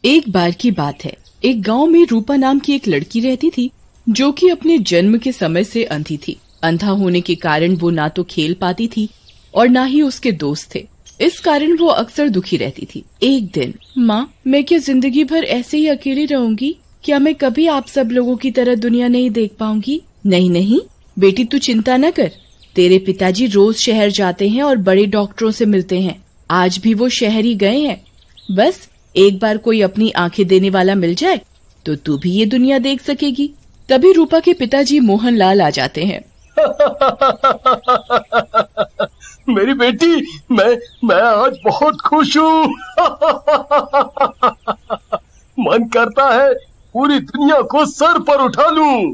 एक बार की बात है, एक गांव में रूपा नाम की एक लड़की रहती थी जो कि अपने जन्म के समय से अंधी थी। अंधा होने के कारण वो ना तो खेल पाती थी और ना ही उसके दोस्त थे। इस कारण वो अक्सर दुखी रहती थी। एक दिन, माँ, मैं क्या जिंदगी भर ऐसे ही अकेली रहूंगी? क्या मैं कभी आप सब लोगों की तरह दुनिया नहीं देख पाऊंगी? नहीं नहीं बेटी, तू चिंता न कर। तेरे पिताजी रोज शहर जाते हैं और बड़े डॉक्टरों से मिलते हैं। आज भी वो शहर ही गए हैं। बस एक बार कोई अपनी आंखें देने वाला मिल जाए तो तू भी ये दुनिया देख सकेगी। तभी रूपा के पिताजी मोहनलाल आ जाते हैं। मेरी बेटी, मैं आज बहुत खुश हूँ। मन करता है पूरी दुनिया को सर पर उठा लूं।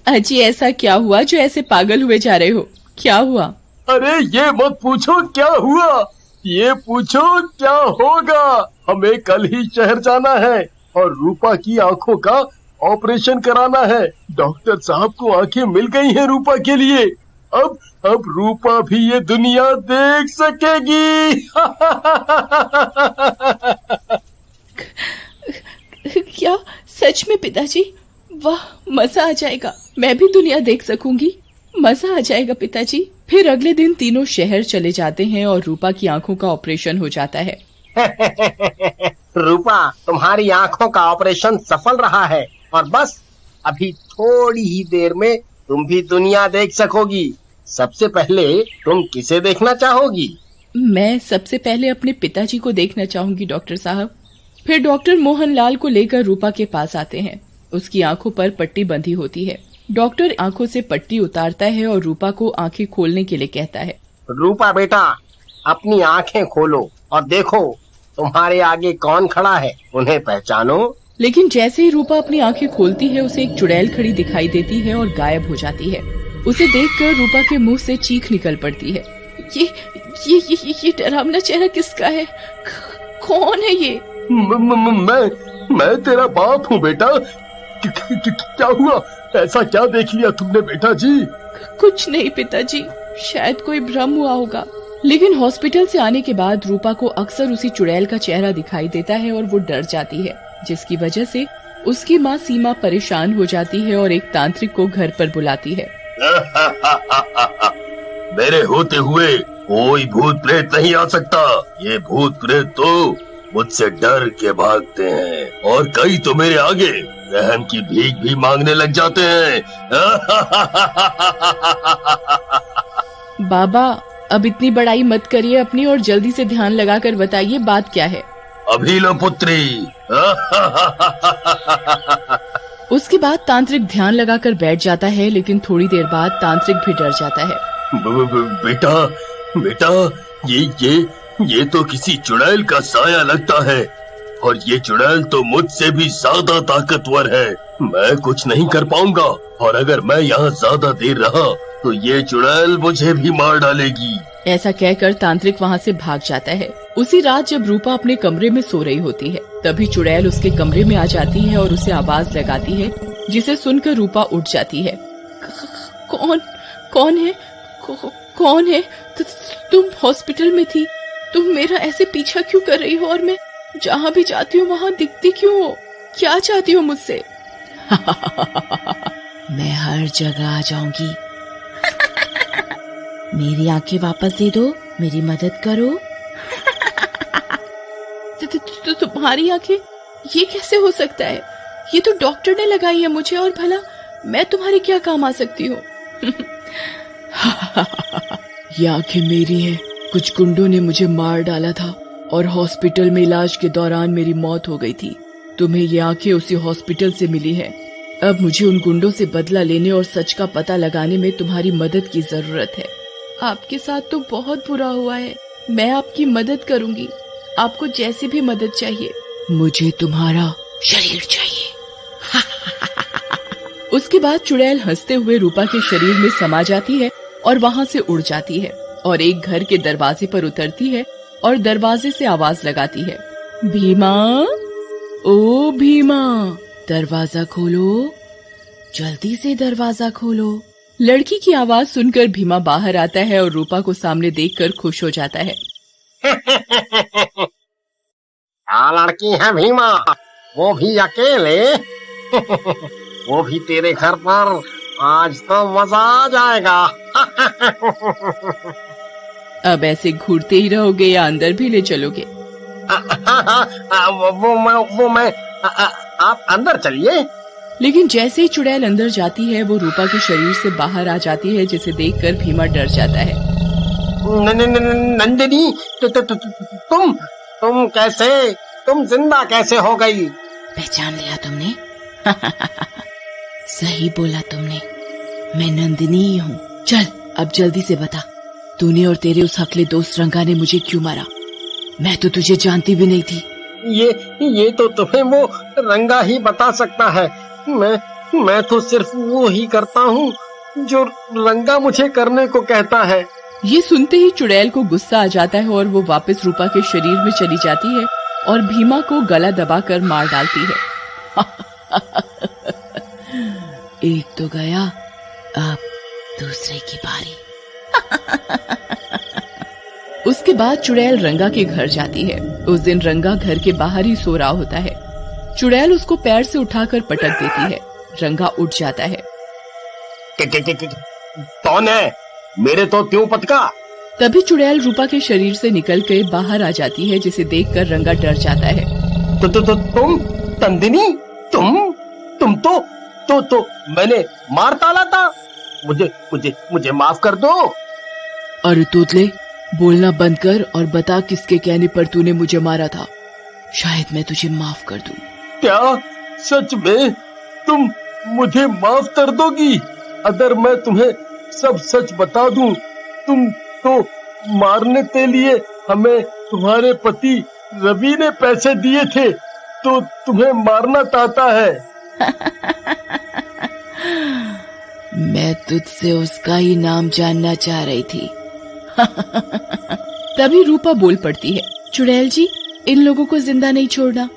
अजी, ऐसा क्या हुआ जो ऐसे पागल हुए जा रहे हो? क्या हुआ? अरे ये मत पूछो क्या हुआ, ये पूछो क्या होगा। हमें कल ही शहर जाना है और रूपा की आंखों का ऑपरेशन कराना है। डॉक्टर साहब को आंखें मिल गई हैं रूपा के लिए। अब रूपा भी ये दुनिया देख सकेगी। क्या सच में पिताजी? वाह, मजा आ जाएगा। मैं भी दुनिया देख सकूंगी। मजा आ जाएगा पिताजी। फिर अगले दिन तीनों शहर चले जाते हैं और रूपा की आंखों का ऑपरेशन हो जाता है। रूपा, तुम्हारी आंखों का ऑपरेशन सफल रहा है और बस अभी थोड़ी ही देर में तुम भी दुनिया देख सकोगी। सबसे पहले तुम किसे देखना चाहोगी? मैं सबसे पहले अपने पिताजी को देखना चाहूंगी डॉक्टर साहब। फिर डॉक्टर मोहनलाल को लेकर रूपा के पास आते हैं। उसकी आंखों पर पट्टी बंधी होती है। डॉक्टर आंखों से पट्टी उतारता है और रूपा को आंखें खोलने के लिए कहता है। रूपा बेटा, अपनी आंखें खोलो और देखो तुम्हारे आगे कौन खड़ा है, उन्हें पहचानो। लेकिन जैसे ही रूपा अपनी आंखें खोलती है, उसे एक चुड़ैल खड़ी दिखाई देती है और गायब हो जाती है। उसे देखकर रूपा के मुंह से चीख निकल पड़ती है। ये डरावना चेहरा किसका है? कौन है ये? मैं तेरा बाप हूँ बेटा। क्या हुआ? ऐसा क्या देख लिया तुमने बेटा जी? कुछ नहीं पिताजी, शायद कोई भ्रम हुआ होगा। लेकिन हॉस्पिटल से आने के बाद रूपा को अक्सर उसी चुड़ैल का चेहरा दिखाई देता है और वो डर जाती है, जिसकी वजह से उसकी माँ सीमा परेशान हो जाती है और एक तांत्रिक को घर पर बुलाती है। मेरे होते हुए कोई भूत प्रेत नहीं आ सकता। ये भूत प्रेत तो मुझसे डर के भागते हैं और कई तो मेरे आगे रहम की भीख भी मांगने लग जाते हैं। बाबा, अब इतनी बड़ाई मत करिए अपनी और जल्दी से ध्यान लगाकर बताइए बात क्या है। अभी लो पुत्री। उसके बाद तांत्रिक ध्यान लगाकर बैठ जाता है, लेकिन थोड़ी देर बाद तांत्रिक भी डर जाता है। बेटा, ये तो किसी चुड़ैल का साया लगता है और ये चुड़ैल तो मुझसे भी ज्यादा ताकतवर है। मैं कुछ नहीं कर पाऊंगा और अगर मैं यहाँ ज्यादा देर रहा तो ये चुड़ैल मुझे भी मार डालेगी। ऐसा कहकर तांत्रिक वहाँ से भाग जाता है। उसी रात जब रूपा अपने कमरे में सो रही होती है, तभी चुड़ैल उसके कमरे में आ जाती है और उसे आवाज लगाती है, जिसे सुनकर रूपा उठ जाती है। कौन है? तुम हॉस्पिटल में थी। तुम मेरा ऐसे पीछा क्यों कर रही हो और मैं जहाँ भी जाती हूँ वहाँ दिखती क्यों हो? क्या चाहती हो मुझसे? मैं हर जगह आ जाऊंगी। मेरी आंखें वापस दे दो, मेरी मदद करो। तुम्हारी आंखें? ये कैसे हो सकता है? ये तो डॉक्टर ने लगाई है मुझे, और भला मैं तुम्हारे क्या काम आ सकती हूँ? ये आंखें मेरी हैं। कुछ गुंडों ने मुझे मार डाला था और हॉस्पिटल में इलाज के दौरान मेरी मौत हो गई थी। तुम्हें ये आंखें उसी हॉस्पिटल से मिली है। अब मुझे उन गुंडों से बदला लेने और सच का पता लगाने में तुम्हारी मदद की जरूरत है। आपके साथ तो बहुत बुरा हुआ है। मैं आपकी मदद करूंगी। आपको जैसी भी मदद चाहिए। मुझे तुम्हारा शरीर चाहिए। उसके बाद चुड़ैल हंसते हुए रूपा के शरीर में समा जाती है और वहाँ से उड़ जाती है और एक घर के दरवाजे पर उतरती है और दरवाजे से आवाज लगाती है। भीमा, ओ भीमा, दरवाजा खोलो, जल्दी से दरवाजा खोलो। लड़की की आवाज सुनकर भीमा बाहर आता है और रूपा को सामने देखकर खुश हो जाता है। क्या लड़की है भीमा, वो भी अकेले। वो भी तेरे घर पर, आज तो मजा आ जाएगा। अब ऐसे घूरते ही रहोगे या अंदर भी ले चलोगे? वो मैं आप अंदर चलिए। लेकिन जैसे ही चुड़ैल अंदर जाती है वो रूपा के शरीर से बाहर आ जाती है, जिसे देखकर भीमा डर जाता है। नंदिनी, तुम कैसे, तुम जिंदा कैसे हो गई? पहचान लिया तुमने? सही बोला तुमने, मैं नंदिनी ही हूँ। चल अब जल्दी से बता, तूने और तेरे उस हकले दोस्त रंगा ने मुझे क्यों मारा? मैं तो तुझे जानती भी नहीं थी। ये तो तुम्हें वो रंगा ही बता सकता है। मैं तो सिर्फ वो ही करता हूँ जो रंगा मुझे करने को कहता है। ये सुनते ही चुड़ैल को गुस्सा आ जाता है और वो वापस रूपा के शरीर में चली जाती है और भीमा को गला दबाकर मार डालती है। एक तो गया, अब दूसरे की बारी। उसके बाद चुड़ैल रंगा के घर जाती है। उस दिन रंगा घर के बाहर ही सो रहा होता है। चुड़ैल उसको पैर से उठाकर पटक देती है। रंगा उठ जाता है। कौन है? मेरे तो क्यों पटका? तभी चुड़ैल रूपा के शरीर से निकल के बाहर आ जाती है, जिसे देखकर रंगा डर जाता है। तुम नंदिनी, तुम तो मैंने मार डाला था। मुझे माफ कर दो। अरे तोतले, बोलना बंद कर और बता किसके कहने पर तूने मुझे मारा था। शायद मैं तुझे माफ कर दूं। क्या सच में तुम मुझे माफ कर दोगी? अगर मैं तुम्हें सब सच बता दूं, तुम तो मारने के लिए हमें तुम्हारे पति रवि ने पैसे दिए थे, तो तुम्हें मारना चाहता है। मैं तुझसे उसका ही नाम जानना चाह रही थी। तभी रूपा बोल पड़ती है। चुड़ैल जी, इन लोगों को जिंदा नहीं छोड़ना,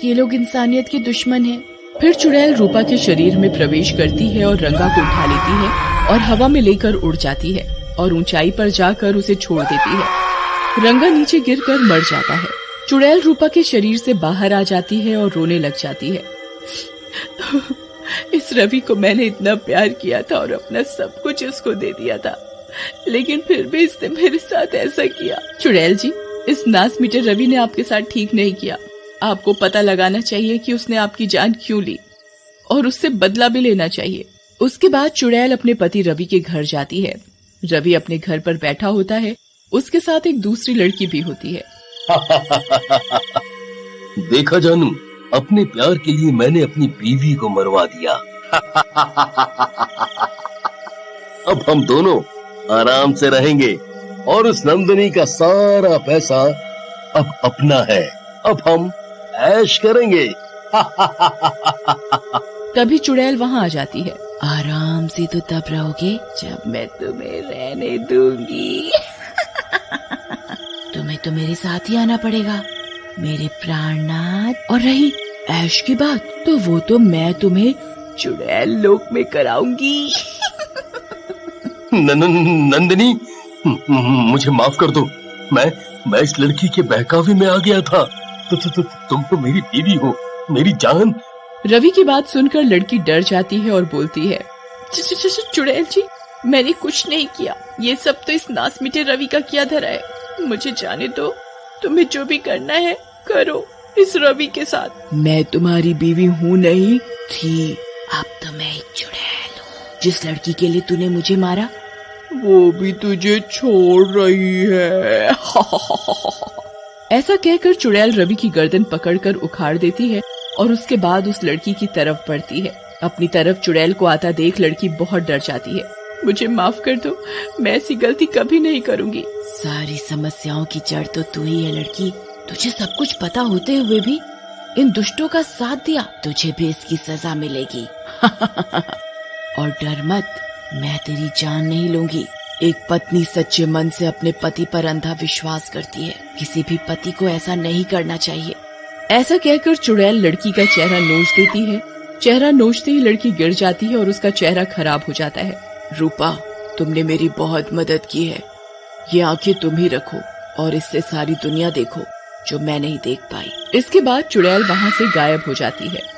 ये लोग इंसानियत के दुश्मन हैं। फिर चुड़ैल रूपा के शरीर में प्रवेश करती है और रंगा को उठा लेती है और हवा में लेकर उड़ जाती है और ऊंचाई पर जाकर उसे छोड़ देती है। रंगा नीचे गिरकर मर जाता है। चुड़ैल रूपा के शरीर से बाहर आ जाती है और रोने लग जाती है। इस रवि को मैंने इतना प्यार किया था और अपना सब कुछ उसको दे दिया था, लेकिन फिर भी इसने मेरे साथ ऐसा किया। चुड़ैल जी, इस नास मीटर रवि ने आपके साथ ठीक नहीं किया। आपको पता लगाना चाहिए कि उसने आपकी जान क्यों ली और उससे बदला भी लेना चाहिए। उसके बाद चुड़ैल अपने पति रवि के घर जाती है। रवि अपने घर पर बैठा होता है। उसके साथ एक दूसरी लड़की भी होती है। देखा जानू, अपने प्यार के लिए मैंने अपनी बीवी को मरवा दिया। अब हम दोनों आराम से रहेंगे और उस नंदिनी का सारा पैसा अब अपना है। अब हम ऐश करेंगे। तभी चुड़ैल वहाँ आ जाती है। आराम से तो तब रहोगे जब मैं तुम्हें रहने दूंगी। तुम्हें तो मेरे साथ ही आना पड़ेगा, मेरे प्राणनाथ। और रही ऐश की बात, तो वो तो मैं तुम्हें चुड़ैल लोक में कराऊंगी। नंदिनी, मुझे माफ कर दो। मैं इस लड़की के बहकावे में आ गया था। तुम तो मेरी बीवी हो, मेरी जान। रवि की बात सुनकर लड़की डर जाती है और बोलती है, चुड़ैल जी, मैंने कुछ नहीं किया। ये सब तो इस नासमीटे रवि का किया धरा है। मुझे जाने दो, तुम्हें जो भी करना है करो इस रवि के साथ। मैं तुम्हारी बीवी हूँ नहीं थी, अब तो मैं एक चुड़ैल हूँ। जिस लड़की के लिए तूने मुझे मारा, वो भी तुझे छोड़ रही है। ऐसा कहकर चुड़ैल रवि की गर्दन पकड़कर उखाड़ देती है और उसके बाद उस लड़की की तरफ बढ़ती है। अपनी तरफ चुड़ैल को आता देख लड़की बहुत डर जाती है। मुझे माफ कर दो, मैं ऐसी गलती कभी नहीं करूंगी। सारी समस्याओं की जड़ तो तू ही है लड़की। तुझे सब कुछ पता होते हुए भी इन दुष्टों का साथ दिया, तुझे भी इसकी सजा मिलेगी। और डर मत, मैं तेरी जान नहीं लूंगी। एक पत्नी सच्चे मन से अपने पति पर अंधा विश्वास करती है। किसी भी पति को ऐसा नहीं करना चाहिए। ऐसा कहकर चुड़ैल लड़की का चेहरा नोच देती है। चेहरा नोचते ही लड़की गिर जाती है और उसका चेहरा खराब हो जाता है। रूपा, तुमने मेरी बहुत मदद की है। ये आंखें तुम ही रखो और इससे सारी दुनिया देखो जो मैं नहीं देख पाई। इसके बाद चुड़ैल वहाँ से गायब हो जाती है।